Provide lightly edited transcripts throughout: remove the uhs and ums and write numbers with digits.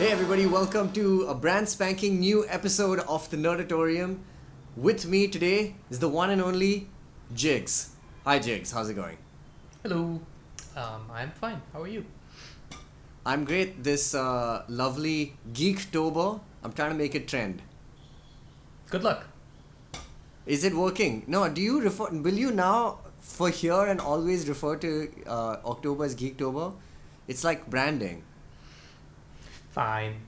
Hey everybody, welcome to a brand spanking new episode of the Nerditorium. With me today is the one and only Jigs. Hi Jigs, how's it going? Hello. I'm fine. How are you? I'm great. This lovely Geektober, I'm trying to make it trend. Good luck. Is it working? No, will you now for here and always refer to October as Geektober? It's like branding. Fine.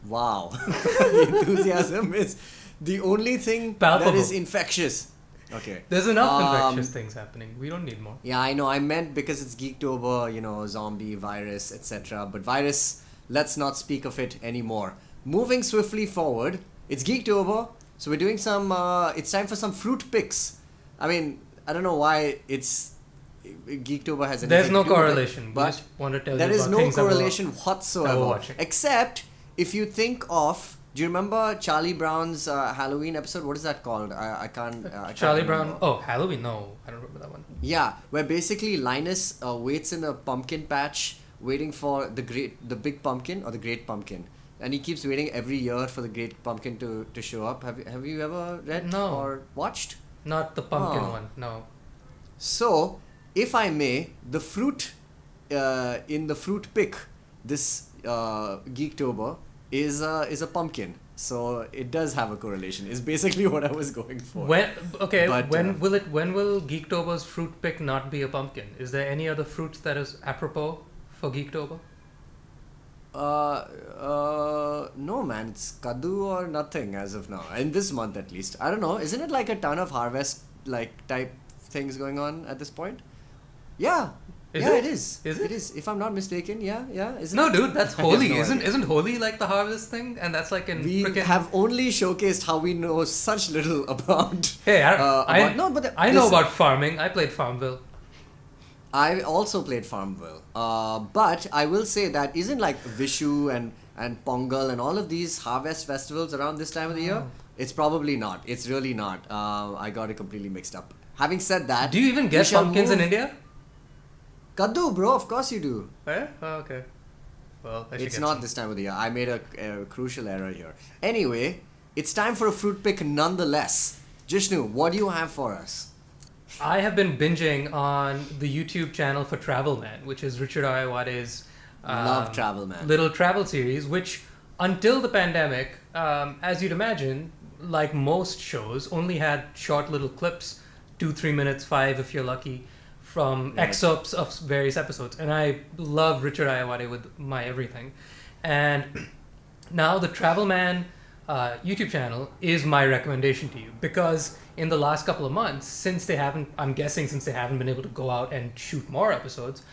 Wow. The enthusiasm is the only thing Palpable. that is infectious. Okay. There's enough infectious things happening. We don't need more. Yeah, I know. I meant because it's Geektober, zombie, virus, etc. But virus, let's not speak of it anymore. Moving swiftly forward, it's Geektober, so we're doing it's time for some fruit picks. I mean, I don't know why Geektober has anything There's no to do with it, correlation. but We just want to tell you there is about no things correlation that we're whatsoever. watching. Except if you think of, do you remember Charlie Brown's Halloween episode? What is that called? I can't. Charlie Brown. remember. Oh, Halloween. No, I don't remember that one. Yeah, where basically Linus waits in a pumpkin patch, waiting for the big pumpkin or the great pumpkin, and he keeps waiting every year for the great pumpkin to show up. Have you ever read or watched? Not the pumpkin one. No. So, if I may, the fruit in the fruit pick this Geektober is a pumpkin. So it does have a correlation. Is basically what I was going for. When will But, Geektober's fruit pick not be a pumpkin? Is there any other fruit that is apropos for Geektober? No man, it's Kadu or nothing as of now. In this month at least. I don't know. Isn't it like a ton of harvest type things going on at this point? Yeah. It is. Is it? It is. If I'm not mistaken, yeah. No, dude, that's holy. no Isn't holy like the harvest thing? And that's like in We have only showcased how we know such little about. Hey, I know about farming. I played Farmville. I also played Farmville. But I will say that isn't like Vishu and Pongal and all of these harvest festivals around this time of the year? It's probably not. It's really not. I got it completely mixed up. Having said that, Do you even get pumpkins in India? Kaddu, bro, of course you do. Eh? Oh, okay. Well, I should It's get not some. this time of the year. I made a crucial error here. Anyway, it's time for a fruit pick nonetheless. Jishnu, what do you have for us? I have been binging on the YouTube channel for Travel Man, which is Richard Ayoade's Love Travel Man. little travel series, which until the pandemic, as you'd imagine, like most shows, only had short little clips, 2-3 minutes, 5 if you're lucky, from excerpts of various episodes. And I love Richard Ayoade with my everything. And now the Travel Man YouTube channel is my recommendation to you, because in the last couple of months, since they haven't been able to go out and shoot more episodes,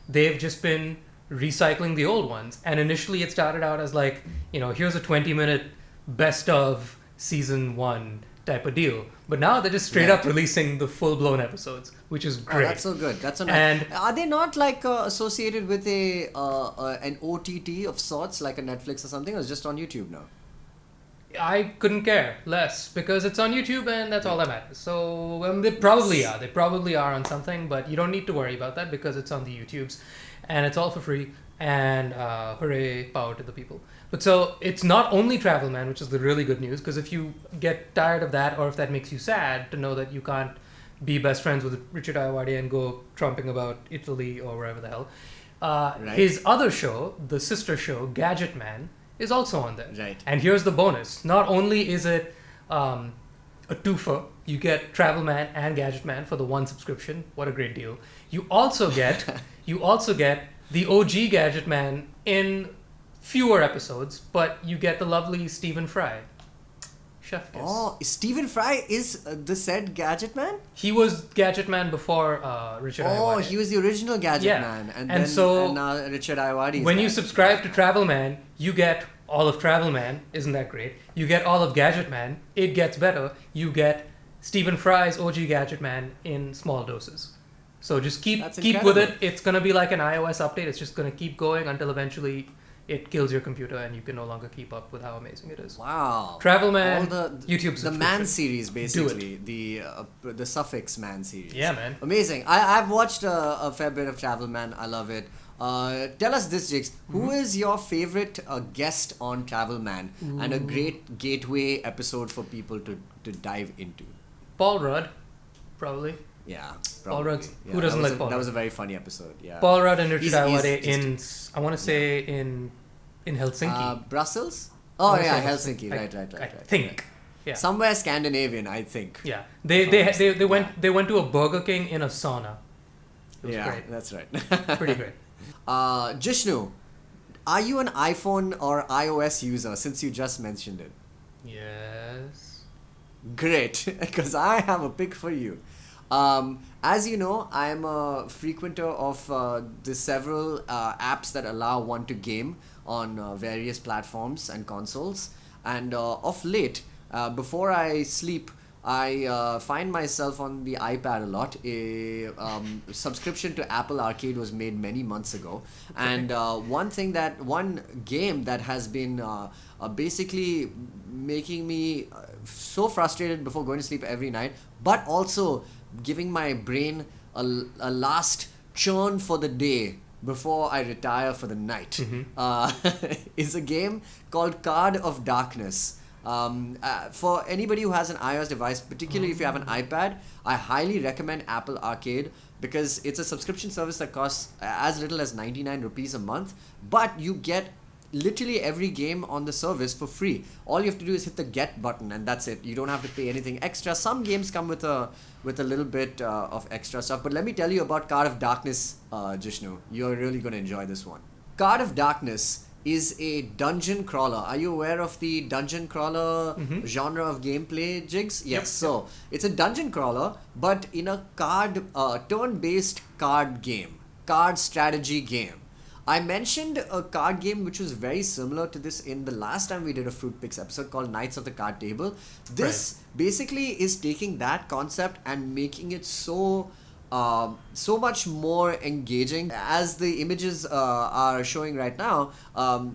they've just been recycling the old ones. And initially it started out as like, here's a 20-minute best of season 1 type of deal. But now they're just straight up releasing the full-blown episodes, which is great. Oh, that's so good. That's so nice. And are they not like associated with an OTT of sorts, like a Netflix or something, or is it just on YouTube now? I couldn't care less, because it's on YouTube and that's all that matters. So they probably are. They probably are on something, but you don't need to worry about that because it's on the YouTubes and it's all for free. And hooray, power to the people. But so it's not only Travel Man, which is the really good news, because if you get tired of that, or if that makes you sad to know that you can't be best friends with Richard Ayoade and go trumping about Italy or wherever the hell, his other show, the sister show, Gadget Man, is also on there. Right. And here's the bonus. Not only is it a twofer, you get Travel Man and Gadget Man for the one subscription. What a great deal. You also get the OG Gadget Man in fewer episodes, but you get the lovely Stephen Fry. Chef kiss. Oh, Stephen Fry is the said Gadget Man? He was Gadget Man before Richard Ayoade. Oh, he was the original Gadget Man. And now Richard Ayoade is when you subscribe to Travel Man, you get all of Travel Man. Isn't that great? You get all of Gadget Man. It gets better. You get Stephen Fry's OG Gadget Man in small doses. So just keep with it. It's going to be like an iOS update. It's just going to keep going until eventually it kills your computer and you can no longer keep up with how amazing it is. Wow. Travel Man, YouTube subscription. The Man series, basically. The Suffix Man series. Yeah, man. Amazing. I've watched a fair bit of Travel Man. I love it. Tell us this, Jigs. Who is your favorite guest on Travel Man and a great gateway episode for people to dive into? Paul Rudd, probably. Yeah, Paul probably. Rudd. Who doesn't like Paul That Rudd? was a very funny episode. Yeah. Paul Rudd and Richard He's Ayoade I want to say in Helsinki. Brussels? I Oh wanna yeah, say Helsinki. Right. I think. Yeah. Somewhere Scandinavian, I think. Yeah. They went to a Burger King in a sauna. It was great. That's right. Pretty great. Jishnu, are you an iPhone or iOS user since you just mentioned it? Yes. Great, because I have a pick for you. As you know, I am a frequenter of the several apps that allow one to game on various platforms and consoles. And of late, before I sleep, I find myself on the iPad a lot. A subscription to Apple Arcade was made many months ago, and one game that has been basically making me so frustrated before going to sleep every night, but also giving my brain a last churn for the day before I retire for the night, is a game called Card of Darkness. For anybody who has an iOS device, particularly if you have an iPad, I highly recommend Apple Arcade because it's a subscription service that costs as little as 99 rupees a month, but you get literally every game on the service for free. All you have to do is hit the get button and that's it. You don't have to pay anything extra. Some games come with a little bit of extra stuff, but let me tell you about Card of Darkness, Jishnu. You're really going to enjoy this one. Card of Darkness is a dungeon crawler. Are you aware of the dungeon crawler genre of gameplay, Jigs? Yes. So it's a dungeon crawler, but in a turn-based card game, card strategy game. I mentioned a card game which was very similar to this in the last time we did a Fruit Picks episode called Knights of the Card Table. This basically is taking that concept and making it so much more engaging. As the images are showing right now,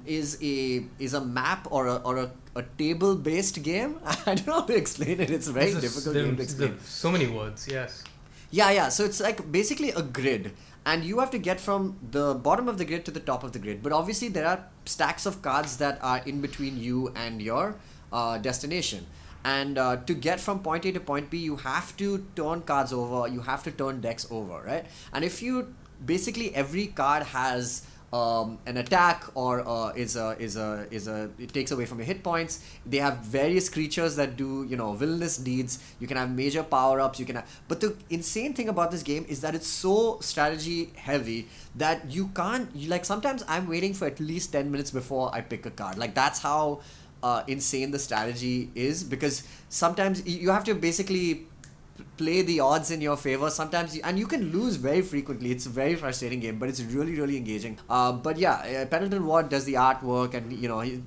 is a map or a table based game. I don't know how to explain it. It's a very difficult game to explain. So many words, yes. Yeah. So it's like basically a grid. And you have to get from the bottom of the grid to the top of the grid. But obviously there are stacks of cards that are in between you and your destination. And to get from point A to point B, you have to turn cards over. You have to turn decks over, right? And if you basically every card has an attack or it takes away from your hit points. They have various creatures that do villainous deeds. You can have major power ups. But the insane thing about this game is that it's so strategy heavy that you can't. Sometimes I'm waiting for at least 10 minutes before I pick a card. Like that's how insane the strategy is, because sometimes you have to basically play the odds in your favor sometimes, and you can lose very frequently. It's a very frustrating game, but it's really, really engaging. But yeah, Pendleton Ward does the artwork, and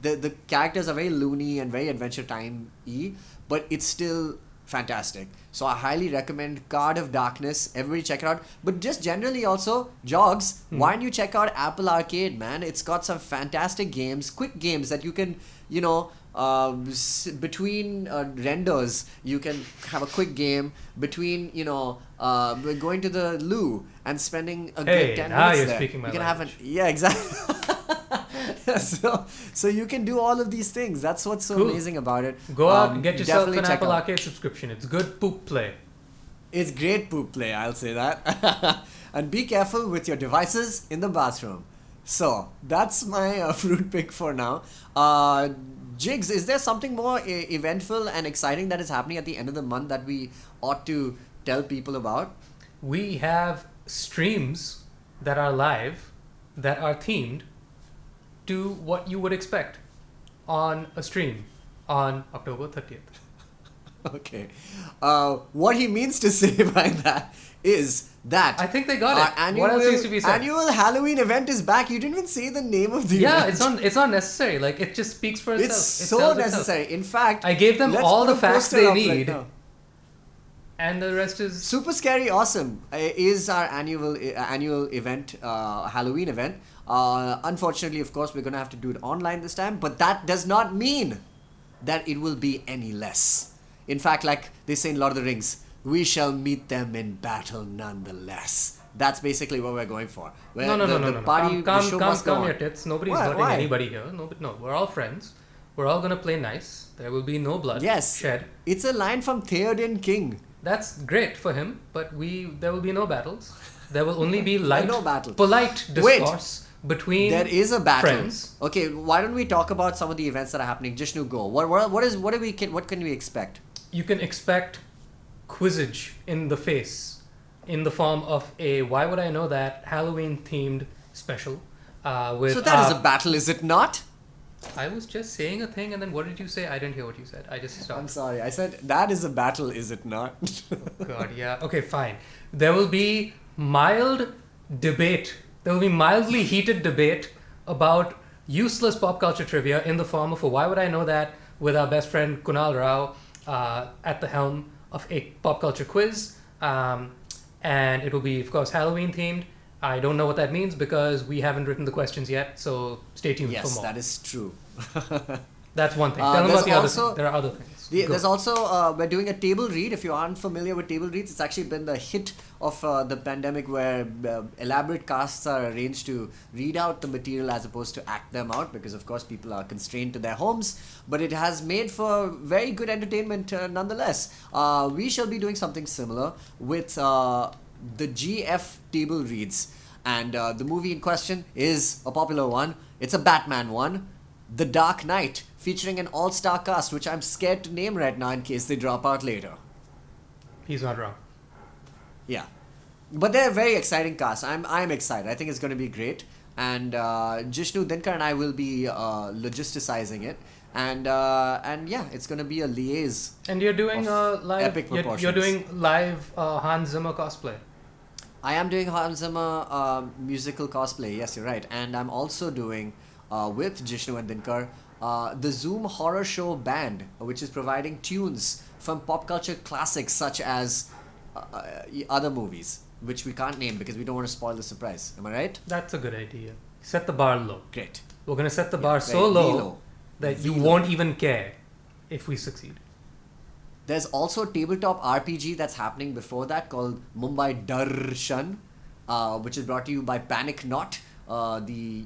the characters are very loony and very Adventure Time-y, but it's still fantastic. So I highly recommend Card of Darkness. Everybody check it out. But just generally also, Jogs, why don't you check out Apple Arcade, man? It's got some fantastic games, quick games that you can, between renders, you can have a quick game between, going to the loo and spending a good 10 now minutes you're there. speaking my you can language. Yeah, exactly. So you can do all of these things. That's what's so amazing about it. Go out and get yourself an check Apple out. Arcade subscription. It's good poop play. It's great poop play, I'll say that. And be careful with your devices in the bathroom. So that's my fruit pick for now. Jigs, is there something more eventful and exciting that is happening at the end of the month that we ought to tell people about? We have streams that are live that are themed to what you would expect on a stream on October 30th. Okay. What he means to say by that is that I think they got it. What else needs to be said? Annual Halloween event is back. You didn't even say the name of the event. It's not necessary. Like, it just speaks for itself. It's It so sells necessary. itself. In fact, I gave them let's all put the a facts poster they up need. right now. And the rest is Super Scary Awesome is our annual event, Halloween event. Unfortunately, of course, we're going to have to do it online this time, but that does not mean that it will be any less. In fact, like they say in Lord of the Rings, we shall meet them in battle nonetheless. That's basically what we're going for. Where No. the party, the show must go Calm on. your tits. Nobody's Why? hurting Why? anybody here. No, we're all friends. We're all gonna play nice. There will be no blood Yes, shed. it's a line from Theoden King. That's great for him, but there will be no battles. There will only be light, No battle. polite Wait. discourse between There is a battle. friends. Okay, why don't we talk about some of the events that are happening? Jishnu, go. What can we expect? You can expect quizzage in the face, in the form of a Why Would I Know That Halloween themed special. With So that is a battle, is it not? I was just saying a thing, and then what did you say? I didn't hear what you said. I just I'm stopped. sorry. I said that is a battle, is it not? God, yeah. Okay, fine. There will be mild debate. There will be mildly heated debate about useless pop culture trivia in the form of a Why Would I Know That with our best friend Kunal Rao at the helm of a pop culture quiz. And it will be, of course, Halloween themed. I don't know what that means because we haven't written the questions yet, so stay tuned for Yes, more. that is true. That's one thing. Tell them about there's the other also- thing. There are other things. There's also, we're doing a table read. If you aren't familiar with table reads, it's actually been the hit of the pandemic where elaborate casts are arranged to read out the material as opposed to act them out because, of course, people are constrained to their homes. But it has made for very good entertainment nonetheless. We shall be doing something similar with the GF table reads. And the movie in question is a popular one. It's a Batman one. The Dark Knight, featuring an all-star cast, which I'm scared to name right now in case they drop out later. He's not wrong. Yeah. But they're a very exciting cast. I'm excited. I think it's going to be great. And Jishnu, Dinkar and I will be logisticizing it. And yeah, it's going to be a liaise. And you're doing live. epic proportions. You're doing live Hans Zimmer cosplay. I am doing Hans Zimmer musical cosplay. Yes, you're right. And I'm also doing, with Jishnu and Dinkar, the Zoom Horror Show Band, which is providing tunes from pop culture classics such as other movies, which we can't name because we don't want to spoil the surprise. Am I right? That's a good idea. Set the bar low. Great. We're going to set the bar so very low that you V-low. won't even care if we succeed. There's also a tabletop RPG that's happening before that called Mumbai Darshan, which is brought to you by Panic Not, the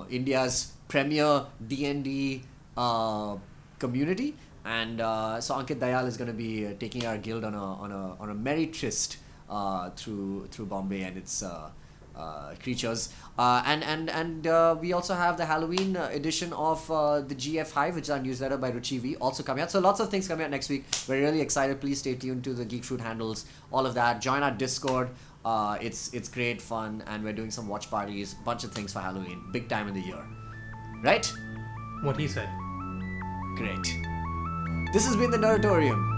India's premier D&D community, and so Ankit Dayal is going to be taking our guild on a merry tryst through Bombay and its creatures, and we also have the Halloween edition of the GF Hive, which is our newsletter by Ruchi V, also coming out. So lots of things coming out next week. We're really excited. Please stay tuned to the Geek Fruit handles, all of that. Join our Discord. It's great fun, and we're doing some watch parties, bunch of things for Halloween, big time in the year, right? What he said. Great. This has been the Nerditorium.